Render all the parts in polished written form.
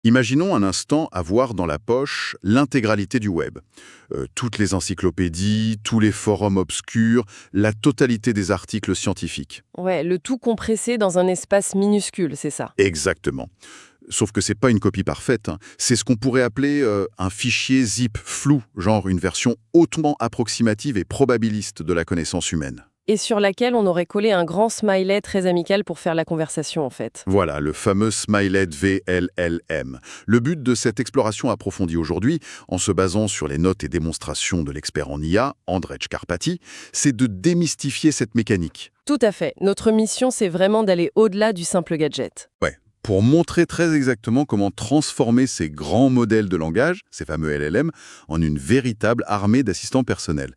Imaginons un instant avoir dans la poche l'intégralité du web. Toutes les encyclopédies, tous les forums obscurs, la totalité des articles scientifiques. Ouais, le tout compressé dans un espace minuscule, c'est ça. Exactement. Sauf que c'est pas une copie parfaite, hein. C'est ce qu'on pourrait appeler un fichier zip flou, genre une version hautement approximative et probabiliste de la connaissance humaine. Et sur laquelle on aurait collé un grand smiley très amical pour faire la conversation, en fait. Voilà, le fameux Smiley VLLM. Le but de cette exploration approfondie aujourd'hui, en se basant sur les notes et démonstrations de l'expert en IA, Andrzej Karpathy, c'est de démystifier cette mécanique. Tout à fait. Notre mission, c'est vraiment d'aller au-delà du simple gadget. Ouais. Pour montrer très exactement comment transformer ces grands modèles de langage, ces fameux LLM, en une véritable armée d'assistants personnels.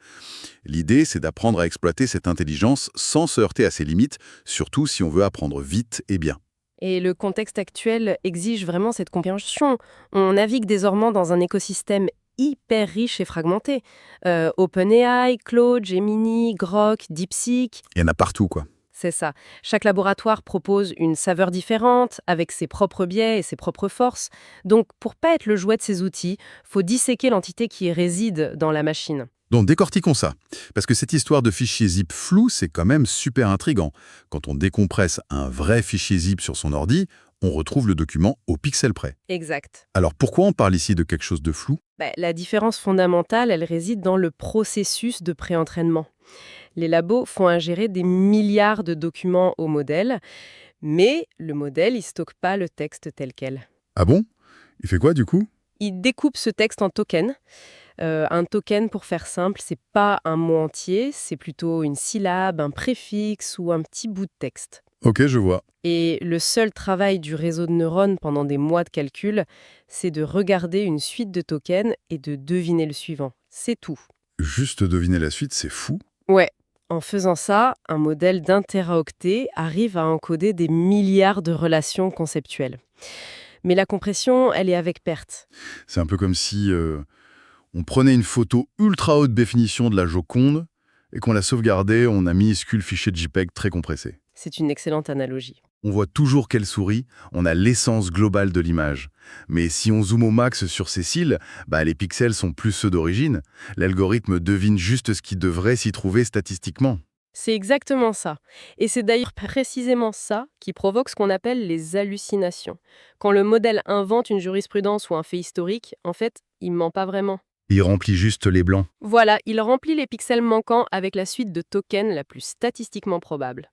L'idée, c'est d'apprendre à exploiter cette intelligence sans se heurter à ses limites, surtout si on veut apprendre vite et bien. Et le contexte actuel exige vraiment cette compréhension. On navigue désormais dans un écosystème hyper riche et fragmenté. OpenAI, Claude, Gemini, Grok, DeepSeek, Il y en a partout, quoi. c'est ça. Chaque laboratoire propose une saveur différente, avec ses propres biais et ses propres forces. Donc, pour pas être le jouet de ces outils, faut disséquer l'entité qui réside dans la machine. Donc décortiquons ça, parce que cette histoire de fichier zip flou, c'est quand même super intriguant. Quand on décompresse un vrai fichier zip sur son ordi, on retrouve le document au pixel près. Exact. Alors pourquoi on parle ici de quelque chose de flou? La différence fondamentale, elle réside dans le processus de préentraînement. Les labos font ingérer des milliards de documents au modèle, mais le modèle, il stocke pas le texte tel quel. Ah bon? Il fait quoi du coup? Il découpe ce texte en tokens. Un token, pour faire simple, c'est pas un mot entier, c'est plutôt une syllabe, un préfixe ou un petit bout de texte. Ok, je vois. Et le seul travail du réseau de neurones pendant des mois de calcul, c'est de regarder une suite de tokens et de deviner le suivant. C'est tout. Juste deviner la suite, c'est fou. Ouais. En faisant ça, un modèle d'un téraoctet arrive à encoder des milliards de relations conceptuelles. Mais la compression, elle est avec perte. C'est un peu comme si on prenait une photo ultra haute définition de la Joconde et qu'on la sauvegardait en un minuscule fichier JPEG très compressé. C'est une excellente analogie. On voit toujours qu'elle sourit, on a l'essence globale de l'image. Mais si on zoome au max sur ces cils, les pixels sont plus ceux d'origine. L'algorithme devine juste ce qui devrait s'y trouver statistiquement. C'est exactement ça. Et c'est d'ailleurs précisément ça qui provoque ce qu'on appelle les hallucinations. Quand le modèle invente une jurisprudence ou un fait historique, en fait, il ment pas vraiment. Il remplit juste les blancs. Voilà, il remplit les pixels manquants avec la suite de tokens la plus statistiquement probable.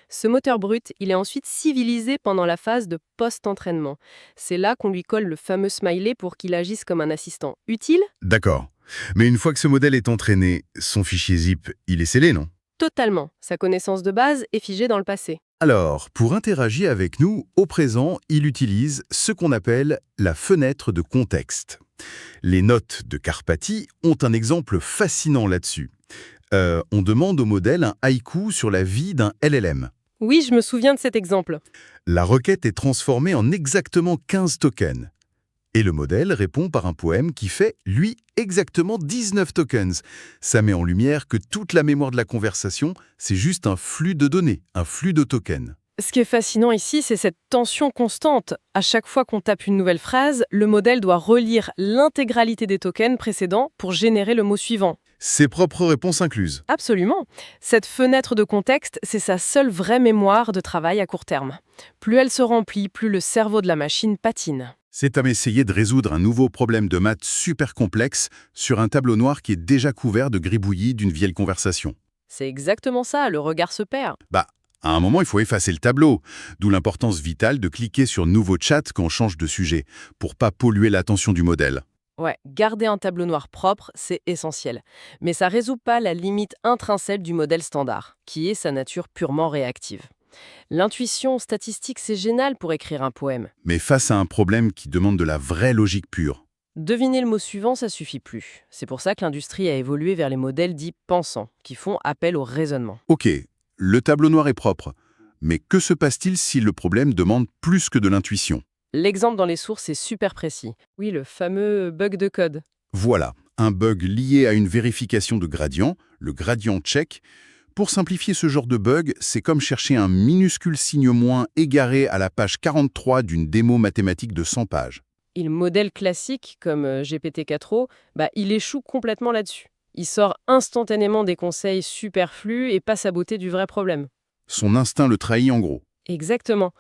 Ce moteur brut, il est ensuite civilisé pendant la phase de post-entraînement. C'est là qu'on lui colle le fameux smiley pour qu'il agisse comme un assistant utile. D'accord. Mais une fois que ce modèle est entraîné, son fichier zip, il est scellé, non? Totalement. Sa connaissance de base est figée dans le passé. Alors, pour interagir avec nous, au présent, il utilise ce qu'on appelle la fenêtre de contexte. Les notes de Karpathy ont un exemple fascinant là-dessus. On demande au modèle un haïku sur la vie d'un LLM. Oui, je me souviens de cet exemple. La requête est transformée en exactement 15 tokens. Et le modèle répond par un poème qui fait, lui, exactement 19 tokens. Ça met en lumière que toute la mémoire de la conversation, c'est juste un flux de données, un flux de tokens. Ce qui est fascinant ici, c'est cette tension constante. À chaque fois qu'on tape une nouvelle phrase, le modèle doit relire l'intégralité des tokens précédents pour générer le mot suivant. Ses propres réponses incluses. Absolument. Cette fenêtre de contexte, c'est sa seule vraie mémoire de travail à court terme. Plus elle se remplit, plus le cerveau de la machine patine. C'est comme essayer de résoudre un nouveau problème de maths super complexe sur un tableau noir qui est déjà couvert de gribouillis d'une vieille conversation. C'est exactement ça, le regard se perd. À un moment, il faut effacer le tableau, d'où l'importance vitale de cliquer sur Nouveau chat quand on change de sujet, pour pas polluer l'attention du modèle. Ouais, garder un tableau noir propre, c'est essentiel. Mais ça résout pas la limite intrinsèque du modèle standard, qui est sa nature purement réactive. L'intuition statistique, c'est génial pour écrire un poème. Mais face à un problème qui demande de la vraie logique pure. Deviner le mot suivant, ça suffit plus. C'est pour ça que l'industrie a évolué vers les modèles dits pensants, qui font appel au raisonnement. Ok, le tableau noir est propre, mais que se passe-t-il si le problème demande plus que de l'intuition? L'exemple dans les sources est super précis. Oui, le fameux bug de code. Voilà, un bug lié à une vérification de gradient, le gradient check. Pour simplifier ce genre de bug, c'est comme chercher un minuscule signe moins égaré à la page 43 d'une démo mathématique de 100 pages. Et le modèle classique, comme GPT-4o, il échoue complètement là-dessus. Il sort instantanément des conseils superflus et passe à beauté du vrai problème. Son instinct le trahit en gros. Exactement.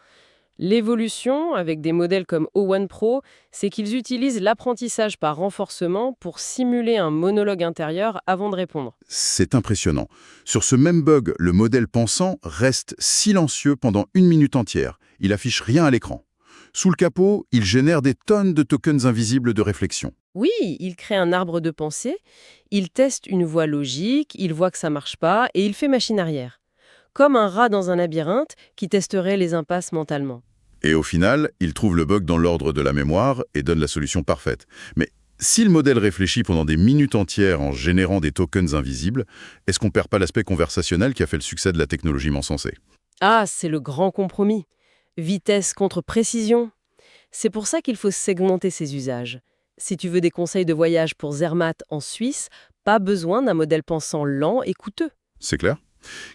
L'évolution, avec des modèles comme O1 Pro, c'est qu'ils utilisent l'apprentissage par renforcement pour simuler un monologue intérieur avant de répondre. C'est impressionnant. Sur ce même bug, le modèle pensant reste silencieux pendant 1 minute entière. Il affiche rien à l'écran. Sous le capot, il génère des tonnes de tokens invisibles de réflexion. Oui, il crée un arbre de pensée, il teste une voie logique, il voit que ça marche pas et il fait machine arrière. Comme un rat dans un labyrinthe qui testerait les impasses mentalement. Et au final, il trouve le bug dans l'ordre de la mémoire et donne la solution parfaite. Mais si le modèle réfléchit pendant des minutes entières en générant des tokens invisibles, est-ce qu'on perd pas l'aspect conversationnel qui a fait le succès de la technologie mensensée? Ah, c'est le grand compromis. Vitesse contre précision. C'est pour ça qu'il faut segmenter ses usages. Si tu veux des conseils de voyage pour Zermatt en Suisse, pas besoin d'un modèle pensant lent et coûteux. C'est clair?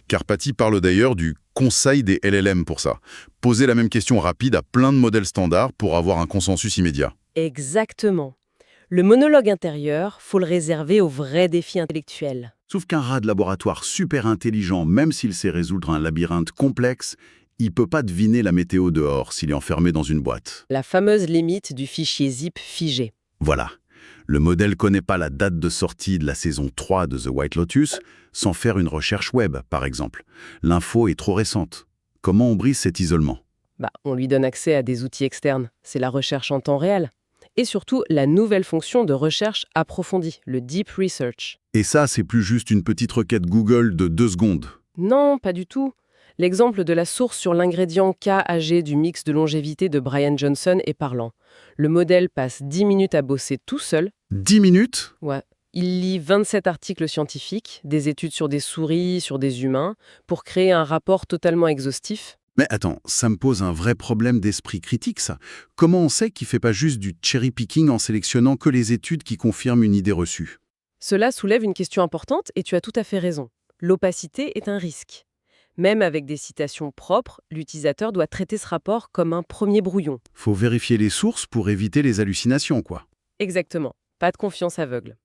Karpathy parle d'ailleurs du conseil des LLM pour ça. Poser la même question rapide à plein de modèles standards pour avoir un consensus immédiat. Exactement. Le monologue intérieur, faut le réserver aux vrais défis intellectuels. Sauf qu'un rat de laboratoire super intelligent, même s'il sait résoudre un labyrinthe complexe, il peut pas deviner la météo dehors s'il est enfermé dans une boîte. La fameuse limite du fichier zip figé. Voilà. Le modèle connaît pas la date de sortie de la saison 3 de The White Lotus sans faire une recherche web, par exemple. L'info est trop récente. Comment on brise cet isolement? On lui donne accès à des outils externes. C'est la recherche en temps réel. Et surtout, la nouvelle fonction de recherche approfondie, le Deep Research. Et ça, c'est plus juste une petite requête Google de 2 secondes. Non, pas du tout. L'exemple de la source sur l'ingrédient KAG du mix de longévité de Brian Johnson est parlant. Le modèle passe 10 minutes à bosser tout seul. 10 minutes? Ouais. Il lit 27 articles scientifiques, des études sur des souris, sur des humains, pour créer un rapport totalement exhaustif. Mais attends, ça me pose un vrai problème d'esprit critique, ça. Comment on sait qu'il fait pas juste du cherry-picking en sélectionnant que les études qui confirment une idée reçue? Cela soulève une question importante et tu as tout à fait raison. L'opacité est un risque. Même avec des citations propres, l'utilisateur doit traiter ce rapport comme un premier brouillon. Faut vérifier les sources pour éviter les hallucinations, quoi. Exactement. Pas de confiance aveugle.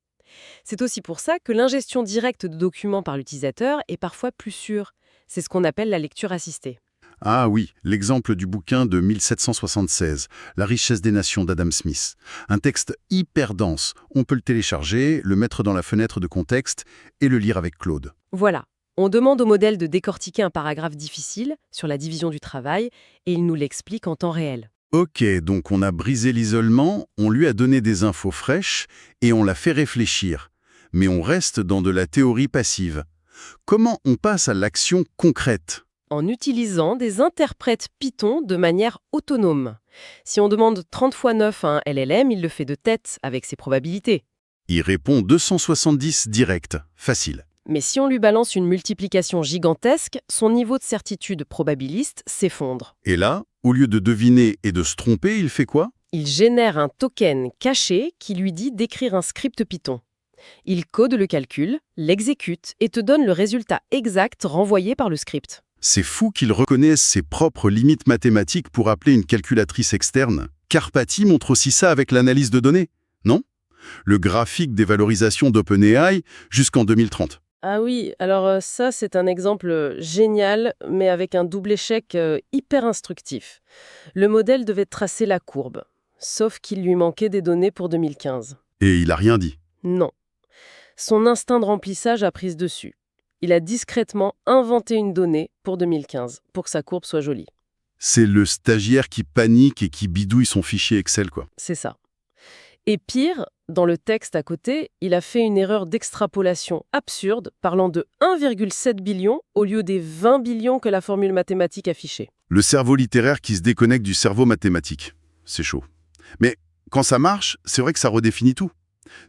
C'est aussi pour ça que l'ingestion directe de documents par l'utilisateur est parfois plus sûre. C'est ce qu'on appelle la lecture assistée. Ah oui, l'exemple du bouquin de 1776, La richesse des nations d'Adam Smith. Un texte hyper dense. On peut le télécharger, le mettre dans la fenêtre de contexte et le lire avec Claude. Voilà. On demande au modèle de décortiquer un paragraphe difficile sur la division du travail et il nous l'explique en temps réel. Ok, donc on a brisé l'isolement, on lui a donné des infos fraîches et on l'a fait réfléchir. Mais on reste dans de la théorie passive. Comment on passe à l'action concrète? En utilisant des interprètes Python de manière autonome. Si on demande 30 fois 9 à un LLM, il le fait de tête avec ses probabilités. Il répond 270 direct, facile. Mais si on lui balance une multiplication gigantesque, son niveau de certitude probabiliste s'effondre. Et là, au lieu de deviner et de se tromper, il fait quoi? Il génère un token caché qui lui dit d'écrire un script Python. Il code le calcul, l'exécute et te donne le résultat exact renvoyé par le script. C'est fou qu'il reconnaisse ses propres limites mathématiques pour appeler une calculatrice externe. Karpathy montre aussi ça avec l'analyse de données, non? Le graphique des valorisations d'OpenAI jusqu'en 2030. Ah oui, alors ça c'est un exemple génial, mais avec un double échec hyper instructif. Le modèle devait tracer la courbe, sauf qu'il lui manquait des données pour 2015. Et il a rien dit. Non. Son instinct de remplissage a pris dessus. Il a discrètement inventé une donnée pour 2015, pour que sa courbe soit jolie. C'est le stagiaire qui panique et qui bidouille son fichier Excel, quoi. C'est ça. Et pire, dans le texte à côté, il a fait une erreur d'extrapolation absurde, parlant de 1,7 billion au lieu des 20 billions que la formule mathématique affichait. Le cerveau littéraire qui se déconnecte du cerveau mathématique. C'est chaud. Mais quand ça marche, c'est vrai que ça redéfinit tout.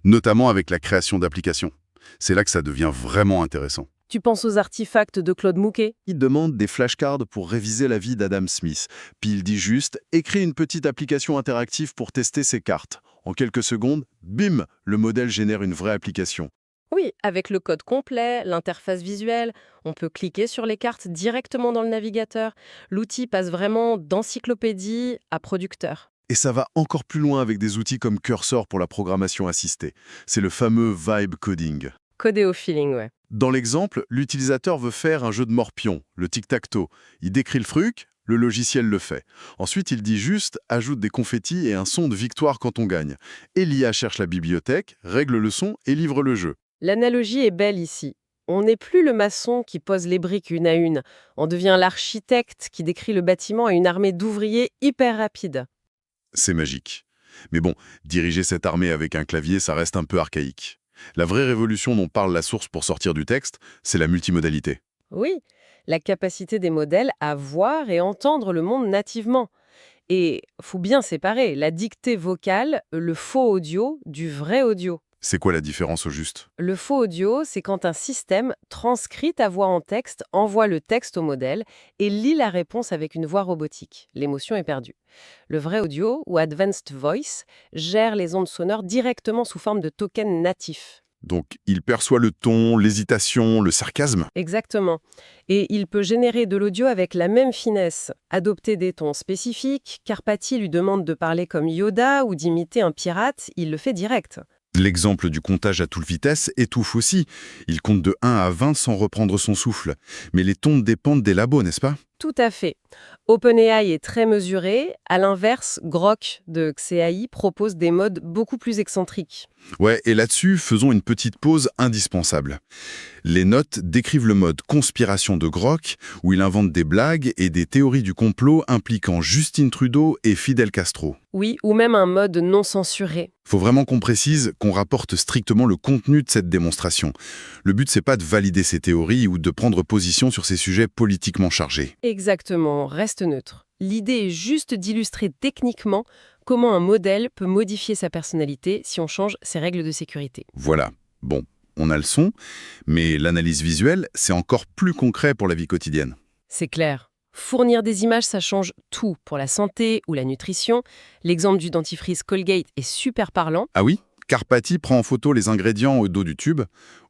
Notamment avec la création d'applications. C'est là que ça devient vraiment intéressant. Tu penses aux artefacts de Claude Mouquet? Il demande des flashcards pour réviser la vie d'Adam Smith. Puis il dit juste « Écris une petite application interactive pour tester ces cartes ». En quelques secondes, bim, le modèle génère une vraie application. Oui, avec le code complet, l'interface visuelle, on peut cliquer sur les cartes directement dans le navigateur. L'outil passe vraiment d'encyclopédie à producteur. Et ça va encore plus loin avec des outils comme Cursor pour la programmation assistée. C'est le fameux vibe coding. Codé au feeling, ouais. Dans l'exemple, l'utilisateur veut faire un jeu de morpion, le tic-tac-toe. Il décrit le truc, le logiciel le fait. Ensuite, il dit juste « ajoute des confettis et un son de victoire quand on gagne ». Et l'IA cherche la bibliothèque, règle le son et livre le jeu. L'analogie est belle ici. On n'est plus le maçon qui pose les briques une à une. On devient l'architecte qui décrit le bâtiment à une armée d'ouvriers hyper rapide. C'est magique. Mais bon, diriger cette armée avec un clavier, ça reste un peu archaïque. La vraie révolution dont parle la source pour sortir du texte, c'est la multimodalité. Oui, la capacité des modèles à voir et entendre le monde nativement. Et faut bien séparer la dictée vocale, le faux audio, du vrai audio. C'est quoi la différence au juste? Le faux audio, c'est quand un système transcrit ta voix en texte, envoie le texte au modèle et lit la réponse avec une voix robotique. L'émotion est perdue. Le vrai audio, ou Advanced Voice, gère les ondes sonores directement sous forme de tokens natifs. Donc, il perçoit le ton, l'hésitation, le sarcasme. Exactement. Et il peut générer de l'audio avec la même finesse, adopter des tons spécifiques. Karpathy lui demande de parler comme Yoda ou d'imiter un pirate, il le fait direct. L'exemple du comptage à toute vitesse étouffe aussi. Il compte de 1 à 20 sans reprendre son souffle. Mais les tons dépendent des labos, n'est-ce pas? Tout à fait. OpenAI est très mesuré. À l'inverse, Grok de XAI propose des modes beaucoup plus excentriques. Ouais, et là-dessus, faisons une petite pause indispensable. Les notes décrivent le mode conspiration de Grok, où il invente des blagues et des théories du complot impliquant Justin Trudeau et Fidel Castro. Oui, ou même un mode non censuré. Faut vraiment qu'on précise qu'on rapporte strictement le contenu de cette démonstration. Le but, c'est pas de valider ces théories ou de prendre position sur ces sujets politiquement chargés. Exactement, reste neutre. L'idée est juste d'illustrer techniquement comment un modèle peut modifier sa personnalité si on change ses règles de sécurité. Voilà. Bon, on a le son, mais l'analyse visuelle, c'est encore plus concret pour la vie quotidienne. C'est clair. Fournir des images, ça change tout pour la santé ou la nutrition. L'exemple du dentifrice Colgate est super parlant. Ah oui? Karpathy prend en photo les ingrédients au dos du tube.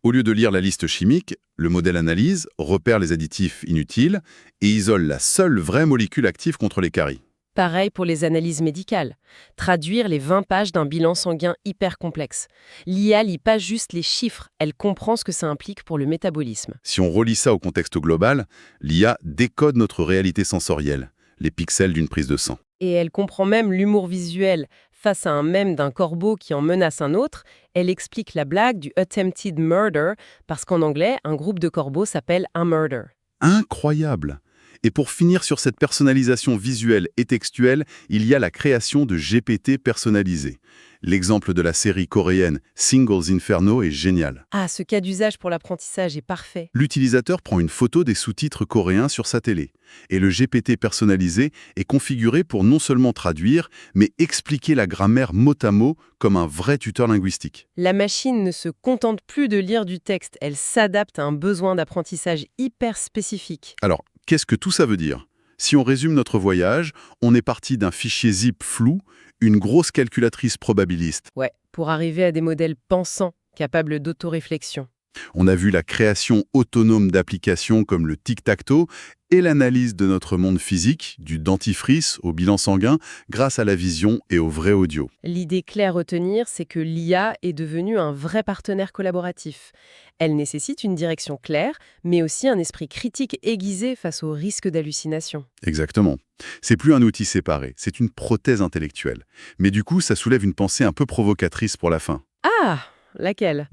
Au lieu de lire la liste chimique, le modèle analyse, repère les additifs inutiles et isole la seule vraie molécule active contre les caries. Pareil pour les analyses médicales. Traduire les 20 pages d'un bilan sanguin hyper complexe. L'IA lit pas juste les chiffres, elle comprend ce que ça implique pour le métabolisme. Si on relie ça au contexte global, l'IA décode notre réalité sensorielle, les pixels d'une prise de sang. Et elle comprend même l'humour visuel. Face à un mème d'un corbeau qui en menace un autre, elle explique la blague du attempted murder, parce qu'en anglais, un groupe de corbeaux s'appelle un murder. Incroyable! Et pour finir sur cette personnalisation visuelle et textuelle, il y a la création de GPT personnalisés. L'exemple de la série coréenne Singles Inferno est génial. Ah, ce cas d'usage pour l'apprentissage est parfait. L'utilisateur prend une photo des sous-titres coréens sur sa télé. Et le GPT personnalisé est configuré pour non seulement traduire, mais expliquer la grammaire mot à mot comme un vrai tuteur linguistique. La machine ne se contente plus de lire du texte, elle s'adapte à un besoin d'apprentissage hyper spécifique. Alors, qu'est-ce que tout ça veut dire? Si on résume notre voyage, on est parti d'un fichier zip flou, une grosse calculatrice probabiliste. Ouais, pour arriver à des modèles pensants, capables d'autoréflexion. On a vu la création autonome d'applications comme le tic-tac-toe et l'analyse de notre monde physique, du dentifrice au bilan sanguin, grâce à la vision et au vrai audio. L'idée claire à retenir, c'est que l'IA est devenue un vrai partenaire collaboratif. Elle nécessite une direction claire, mais aussi un esprit critique aiguisé face au risque d'hallucination. Exactement. C'est plus un outil séparé, c'est une prothèse intellectuelle. Mais du coup, ça soulève une pensée un peu provocatrice pour la fin. Ah, laquelle?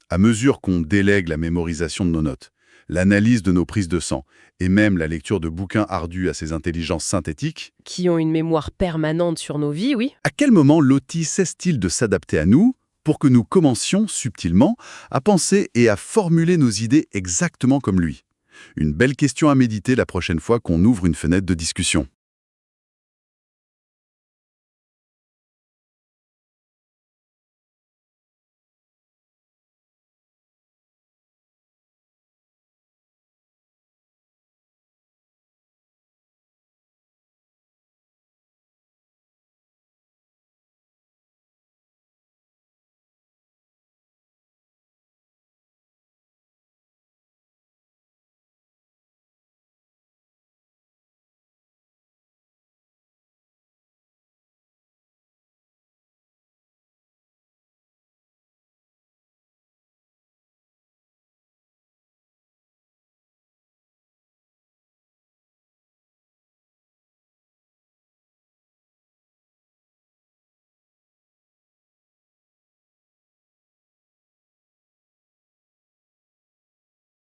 À mesure qu'on délègue la mémorisation de nos notes, l'analyse de nos prises de sang et même la lecture de bouquins ardus à ces intelligences synthétiques, Qui ont une mémoire permanente sur nos vies, oui. à quel moment l'outil cesse-t-il de s'adapter à nous pour que nous commencions subtilement à penser et à formuler nos idées exactement comme lui? Une belle question à méditer la prochaine fois qu'on ouvre une fenêtre de discussion.